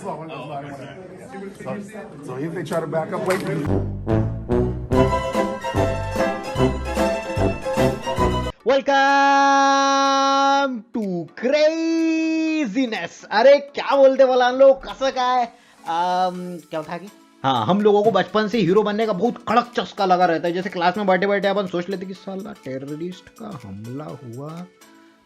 So if they try to back up, wait. Welcome to craziness. अरे क्या बोलते बोला लोग, कसं काय. क्या था कि हाँ, हम लोगों को बचपन से हीरो बनने का बहुत कड़क चस्का लगा रहता है. जैसे क्लास में बैठे बैठे अपन सोच लेते कि साला टेररिस्ट का हमला हुआ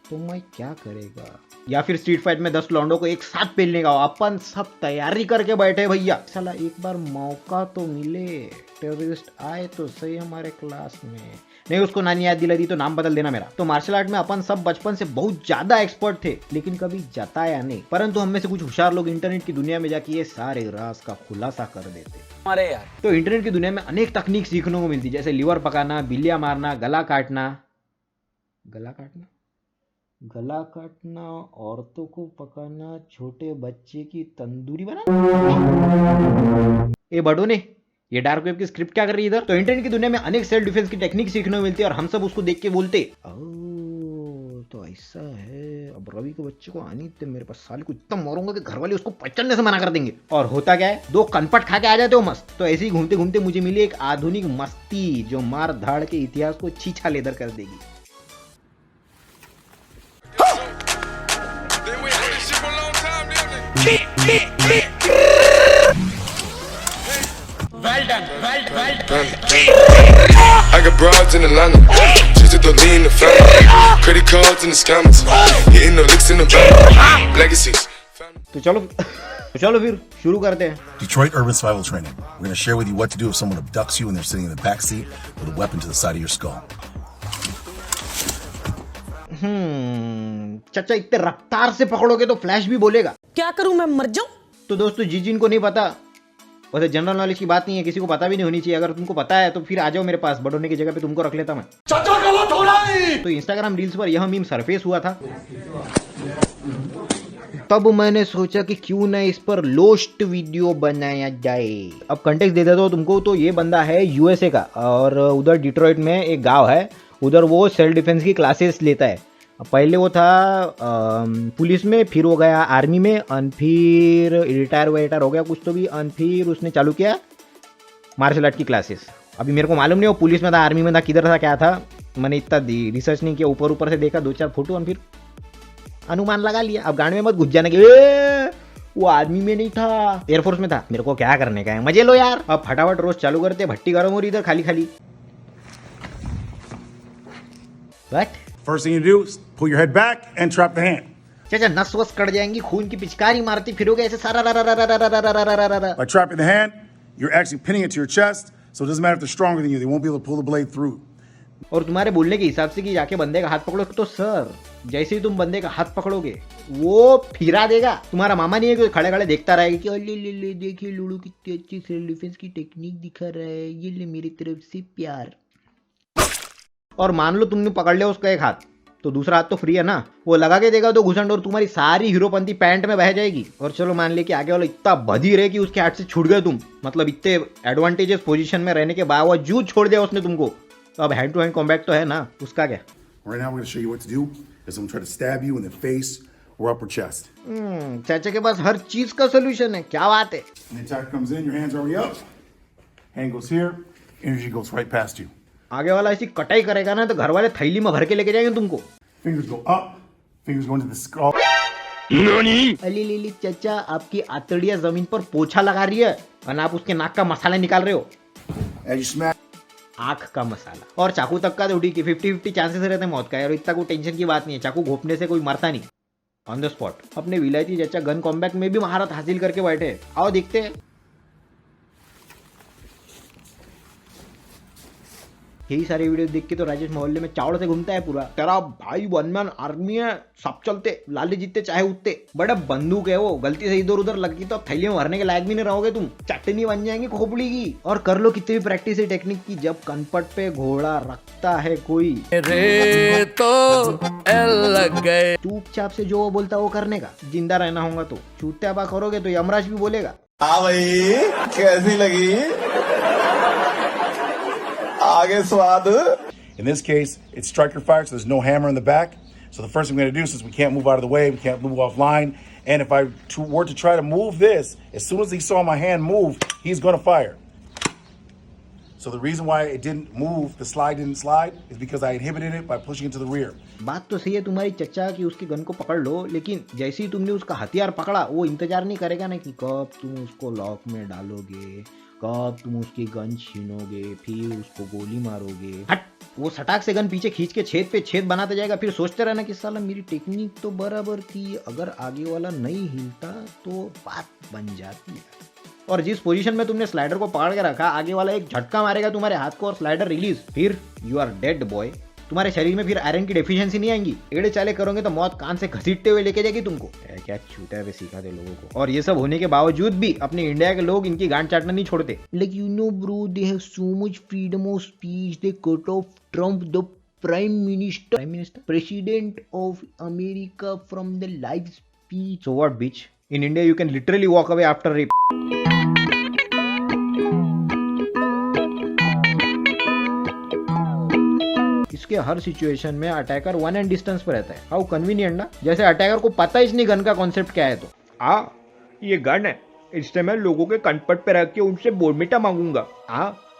तो मैं क्या करेगा, या फिर स्ट्रीट फाइट में 10 लौंडों को एक साथ पेलने का. अपन सब तैयारी करके बैठे भैया, साला एक बार मौका तो मिले, टेररिस्ट आए तो सही हमारे क्लास में. नहीं, उसको नानी याद दिला दी तो नाम बदल देना मेरा. तो मार्शल आर्ट में अपन सब बचपन से बहुत ज्यादा एक्सपर्ट थे, लेकिन कभी जताया नहीं. परंतु हम में से कुछ होशियार लोग इंटरनेट की दुनिया में जाके ये सारे राज का खुलासा कर देते. अरे यार, तो इंटरनेट की दुनिया में अनेक तकनीक सीखने को मिलती, जैसे लीवर पकाना, बिल्लियां मारना, गला काटना, औरतों को पकाना, छोटे बच्चे की तंदूरी बनाना. ए बड़ों ने, ये डार्क वेब की स्क्रिप्ट क्या कर रही है इधर. तो इंटरनेट की दुनिया में अनेक सेल्फ डिफेंस की टेक्निक सीखने को मिलती है और हम सब उसको देख के बोलते तो ऐसा है. अब रवि के बच्चे को आनी थे मेरे पास, साले को इतना मारूंगा कि घर वाले उसको पहचानने से मना कर देंगे. और होता क्या है, 2 कनपट खा के आ जाते हो मस्त. तो ऐसे ही घूमते घूमते मुझे मिली एक आधुनिक मस्ती जो मार धाड़ के इतिहास को छीछा लेदर कर देगी. Well done. I got broads in Atlanta, just to lean the family, credit cards in the scammers, hitting the licks in the bank, legacies. तो चलो फिर शुरू करते हैं. Detroit Urban Survival Training. We're going to share with you what to do if someone abducts you and they're sitting in the back seat with a weapon to the side of your skull. चाचा इतने रफ्तार से पकड़ोगे तो flash भी बोलेगा. क्या करूं, मैं मर जाऊं. तो दोस्तों, जिनको नहीं पता, वैसे जनरल नॉलेज की बात नहीं है, किसी को पता भी नहीं होनी चाहिए. अगर तुमको पता है तो फिर आ जाओ मेरे पास, बड़ोने की जगह पे तुमको रख लेता मैं. चाचा गलत हो रहा है. तो इंस्टाग्राम रील्स पर यह मीम सरफेस हुआ था. तब मैंने सोचा कि क्यों ना इस पर लोस्ट वीडियो बनाया जाए. अब कंटेक्स्ट दे देता हूं तुमको. तो ये बंदा है यूएसए का, और उधर डिट्रॉइट में एक गांव है, उधर वो सेल्फ डिफेंस की क्लासेस लेता है. पहले वो था पुलिस में, फिर वो गया आर्मी में, और फिर रिटायर हो गया कुछ तो भी, और फिर उसने चालू किया मार्शल आर्ट की क्लासेस. अभी मेरे को मालूम नहीं वो पुलिस में था, आर्मी में था, किधर था, क्या था, मैंने इतना रिसर्च नहीं किया. ऊपर से देखा 2-4 फोटो और फिर अनुमान लगा लिया. अब गांड में मत घुस जाने के, वो आर्मी में नहीं था, एयरफोर्स में था. मेरे को क्या करने का है, मजे लो यार. अब फटाफट रोज चालू करते, भट्टी गर्म हो रही इधर खाली. What? First thing you do is pull your head back and trap the hand. चाचा नस वस कट जाएंगी, खून की पिचकारी मारती फिरोगे ऐसे सारा. By trapping the hand, you're actually pinning it to your chest, so it doesn't matter if they're stronger than you, they won't be able to pull the blade through. और तुम्हारे बोलने के हिसाब से कि जाके बंदे का हाथ पकड़ो, तो सर जैसे ही तुम बंदे का हाथ पकड़ोगे वो फिरा देगा. तुम्हारा मामा नहीं है कि खड़े खड़े देखता रहेगा कि ले देखिए लूडू कितनी अच्छी सेल्फ डिफेंस की टेक्निक दिखा रहा है, ये ले मेरी तरफ से प्यार. और मान लो तुमने पकड़ लिया उसका एक हाथ, तो दूसरा हाथ तो फ्री है ना, वो लगा के देगा तो घुसंड और तुम्हारी सारी हीरोपंती पैंट में बह जाएगी. और चलो मान ले कि आगे वाला इतना बधी रहे कि उसके हाथ से छूट गए तुम, मतलब इतने एडवांटेजेस पोजीशन में रहने के बावजूद छोड़ दिया उसने तुमको. तो अब हैंड टू हैंड कॉम्बैट तो है ना, उसका क्या. Right now we're going to show you what to do is I'm going to try to stab you in the face or upper chest. चाचा के पास हर चीज का सोल्यूशन है, क्या बात है. And the attack comes in, your hands are already up, hand goes here, energy goes right past you. आगे वाला ऐसी कटाई करेगा ना तो घर वाले थैली में भर के लेके जाएंगे तुमको. Fingers go up, fingers go into the skull. Ali चाचा, आपकी आतड़ियां जमीन पर पोछा लगा रही है और आप उसके नाक का मसाला निकाल रहे हो. As you smash, आंख का मसाला और चाकू तक का तो ठीक है, 50-50 चांसेस रहते हैं मौत का. और इतना कोई टेंशन की बात नहीं है, चाकू घोपने से कोई मरता नहीं. ऑन द स्पॉट अपने विलायती चाचा गन कॉम्बैट में भी महारत हासिल करके बैठे. आओ देखते हैं. यही सारे वीडियो देख के तो राजेश मोहल्ले में चावड़ से घूमता है पूरा. तेरा भाई 1 मैन आर्मी है, सब चलते, लाली जीतते चाहे उठते. बड़ा बंदूक है वो, गलती से इधर उधर लगी तो थैली में भरने के लायक भी नहीं रहोगे तुम, चटनी बन जाएंगी खोपड़ी की. और कर लो कितनी भी प्रैक्टिस है टेक्निक की, जब कनपट पे घोड़ा रखता है कोई रे तो लग गए. चुपचाप से जो वो बोलता वो करने का. जिंदा रहना होगा तो चूत्यापा करोगे तो यमराज भी बोलेगा. हाँ भाई, कैसी लगी आगे स्वाद. in this case, it's striker fire, so there's no hammer in the back. So the first thing we're going to do, since we can't move out of the way, we can't move offline, and if I were to try to move this, as soon as he saw my hand move, he's going to fire. So the reason why it didn't move, the slide didn't slide, is because I inhibited it by pushing it to the rear. बात तो सही है तुम्हारी चचा कि उसकी gun को पकड़ लो, लेकिन जैसे ही तुमने उसका हथियार पकड़ा वो इंतजार नहीं करेगा ना कि कब तुम उसको लॉक में डालोगे, कब तुम उसकी गन छीनोगे, फिर उसको गोली मारोगे। हट, वो सटाक से गन पीछे खींच के छेद पे छेद बनाते जाएगा, फिर सोचते रहना कि साला मेरी टेक्निक तो बराबर थी, अगर आगे वाला नहीं हिलता तो बात बन जाती है। और जिस पोजीशन में तुमने स्लाइडर को पकड़ के रखा, आगे वाला एक झटका मारेगा तुम्हारे हाथ को और स्लाइडर रिलीज, फिर यू आर डेड बॉय। तुम्हारे शरीर में फिर आयरन की डेफिशिएंसी नहीं आएंगी, एड़े चाले करोगे तो मौत कान से घसीटते हुए लेके जाएगी तुमको। क्या छूटा है सिखाते लोगों को। और ये सब होने के बावजूद भी अपने इंडिया के लोग इनकी गांड चाटना नहीं छोड़ते। Like you know bro, they have so much freedom of speech, they cut off Trump the prime minister president of America from the live speech. So what bitch, in India you can literally walk away after rape. इसके हर situation में attacker one and distance पर रहता है। How convenient ना, जैसे attacker को पता ही नहीं गन का कॉन्सेप्ट क्या है। तो ये गन है, इससे मैं लोगों के कनपट पे रख के उनसे बोर्मिटा मांगूंगा।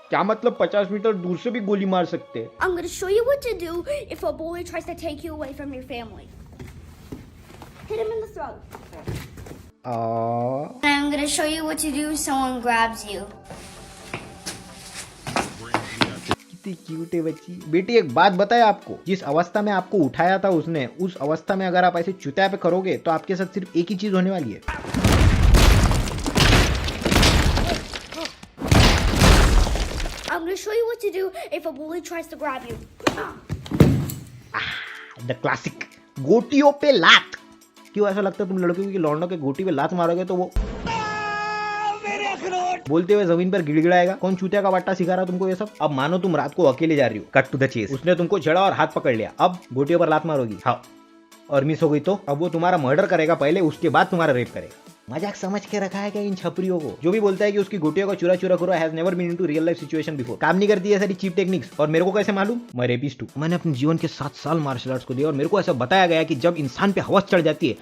क्या मतलब 50 मीटर दूर से भी गोली मार सकते हैं। I'm going to show you what to do if a bully tries to take you away from your family. Hit him in the throat. I'm going to show you what to do if someone grabs you. कितनी cute है बच्ची। बेटी एक बात बताए आपको, जिस अवस्था में आपको उठाया था उसने, उस अवस्था में अगर आप ऐसे चुतिया पे करोगे तो आपके साथ सिर्फ एक ही चीज होने वाली है। I'm going to show you what to do if a bully tries to grab you. The classic गोटियों पे लात। क्यों ऐसा लगता है तुम लड़कियों की लौंडों के गोटी पे लात मारोगे तो वो बोलते हुए जमीन पर गिड़गिड़ाएगा। कौन चूतिया का बाट्टा सिखा रहा तुमको ये सब। अब मानो तुम रात को अकेले जा रही हो, कट टू द चेस, उसने तुमको छेड़ा और हाथ पकड़ लिया, अब गोटियों पर लात मारोगी। हाँ, और मिस हो गई तो अब वो तुम्हारा मर्डर करेगा पहले, उसके बाद तुम्हारा रेप करेगा। मजाक समझ के रखा है क्या इन छपरियों को। जो भी बोलता है कि उसकी गोटियों को चुरा चुरा करो has never been into real life situation before. काम नहीं करती है सारी चीप टेक्निक्स। और मेरे को कैसे मालूम, मैं रेपिस्ट हूँ। मैंने अपने जीवन के 7 साल मार्शल आर्ट्स को दिया और मेरे को ऐसा बताया गया कि जब इंसान पे हवस चढ़ जाती है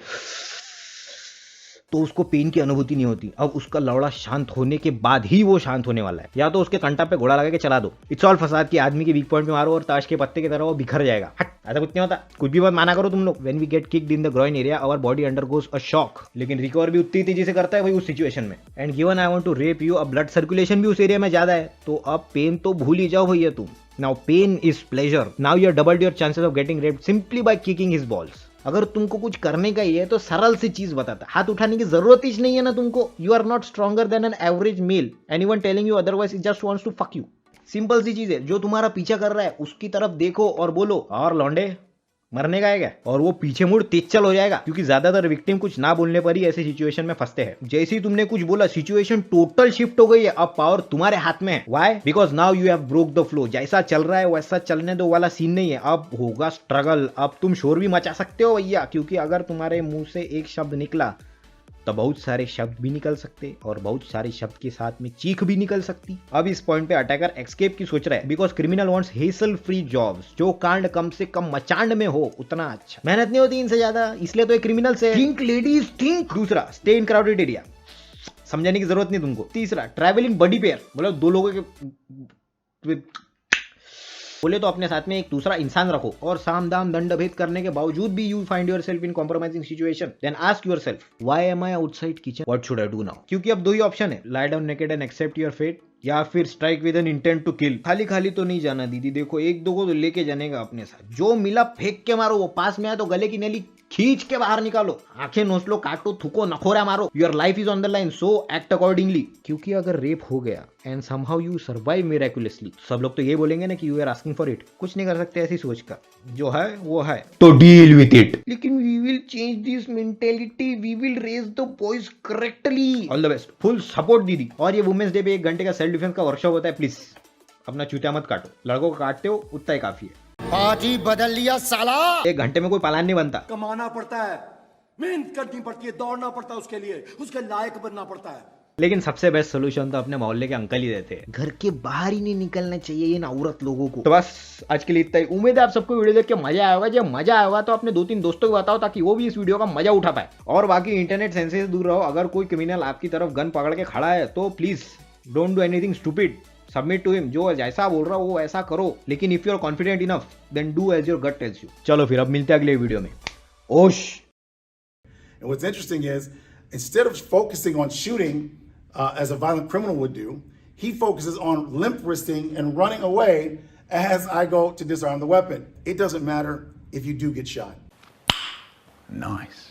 तो उसको पेन की अनुभूति नहीं होती। अब उसका लौड़ा शांत होने के बाद ही वो शांत होने वाला है। या तो उसके कंटा पे घोड़ा लगा के चला दो। इट्स ऑल फसाद की आदमी के वीक पॉइंट पे मारो और ताश के पत्ते की तरह वो बिखर जाएगा। हट, ऐसा कुछ नहीं होता। कुछ भी मत माना करो तुम लोग। When we get kicked in the groin area our body undergoes a shock, लेकिन रिकवर भी उतनी तेजी से करता है भाई उस सिचुएशन में। And given I want to rape you, अब ब्लड सर्कुलेशन भी उस एरिया में ज्यादा है, तो अब पेन तो भूल ही जाओ भैया तुम। Now pain is pleasure. Now you are doubled your chances of getting raped simply by kicking his balls. अगर तुमको कुछ करने का ही है तो सरल सी चीज बताता, हाथ उठाने की जरूरत ही नहीं है ना तुमको। You are not stronger than an average male. Anyone telling you otherwise just wants to fuck you. Simple सी चीज है, जो तुम्हारा पीछा कर रहा है उसकी तरफ देखो और बोलो, और लौंडे मरने का है क्या, और वो पीछे मुड़ तेज चल हो जाएगा। क्योंकि ज्यादातर विक्टिम कुछ ना बोलने पर ही ऐसे सिचुएशन में फंसते हैं। जैसे ही तुमने कुछ बोला सिचुएशन टोटल शिफ्ट हो गई है, अब पावर तुम्हारे हाथ में है। Why? Because now you have broke the flow. जैसा चल रहा है वैसा चलने दो वाला सीन नहीं है, अब होगा स्ट्रगल। अब तुम शोर भी मचा सकते हो भैया, क्योंकि अगर तुम्हारे मुंह से एक शब्द निकला तो बहुत सारे शब्द भी निकल सकते और बहुत सारे शब्द के साथ में चीख भी निकल सकती। अब इस पॉइंट पे अटैकर एस्केप की सोच रहा है, because criminal wants hassle free jobs. जो कांड कम से कम मचांड में हो उतना अच्छा। मेहनत नहीं होती इनसे ज्यादा, इसलिए तो एक क्रिमिनल से थिंक लेडीज थिंक। दूसरा, स्टे इन क्राउडेड एरिया, समझाने की जरूरत नहीं तुमको। तीसरा, ट्रैवल इन बडी पेयर, मतलब 2 लोगों के बोले तो अपने साथ में एक दूसरा इंसान रखो। और साम दाम दंड भेद करने के बावजूद भी you find yourself in compromising situation, then ask yourself, why am I outside kitchen, what should I do now. क्योंकि अब 2 ही ऑप्शन है, lie down naked and accept your fate, या फिर strike with an intent to kill. खाली खाली तो नहीं जाना दीदी, देखो 1-2 को तो लेके जाने का अपने साथ। जो मिला फेंक के मारो, वो पास में आए तो गले की नली खींच के बाहर निकालो, आंखें नोच लो, काटो, थूको, नखोरा मारो। Your life is on the line, so act accordingly. क्योंकि अगर रेप हो गया and somehow you survive miraculously, सब लोग तो ये बोलेंगे ना कि you are asking for it. कुछ नहीं कर सकते ऐसी सोच का, जो है वो है, तो डील विद इट। लेकिन we will change this mentality, we will raise the boys correctly. All the best, full support दीदी। और ये वुमेन्स डे पे 1 घंटे का सेल्फ डिफेंस का वर्कशॉप होता है, प्लीज अपना चूतिया मत काटो। लड़कों को काटते हो उतना ही काफी है। पार्टी बदल लिया साला। 1 घंटे में कोई पालान नहीं बनता। कमाना पड़ता है, मेहनत करनी पड़ती है, दौड़ना पड़ता है, उसके लिए उसके लायक बनना पड़ता है। लेकिन सबसे बेस्ट सोल्यूशन तो अपने मोहल्ले के अंकल ही देते हैं। घर के बाहर ही नहीं निकलना चाहिए इन औरत लोगों को। तो बस आज के लिए इतना ही। उम्मीद है आप सबको वीडियो देख के मजा आया होगा। जब मजा आया होगा तो अपने 2-3 दोस्तों को बताओ ताकि वो भी इस वीडियो का मजा उठा पाए। और बाकी इंटरनेट सेंस से दूर रहो। अगर कोई क्रिमिनल आपकी तरफ गन पकड़ के खड़ा है तो please don't do anything stupid, submit to him. जो जैसा बोल रहा हो वो ऐसा करो, लेकिन if you are confident enough then do as your gut tells you. चलो फिर अब मिलते हैं अगले वीडियो में। ओश। And what's interesting is, instead of focusing on shooting as a violent criminal would do, he focuses on limp wristing and running away as I go to disarm the weapon. It doesn't matter if you do get shot. Nice.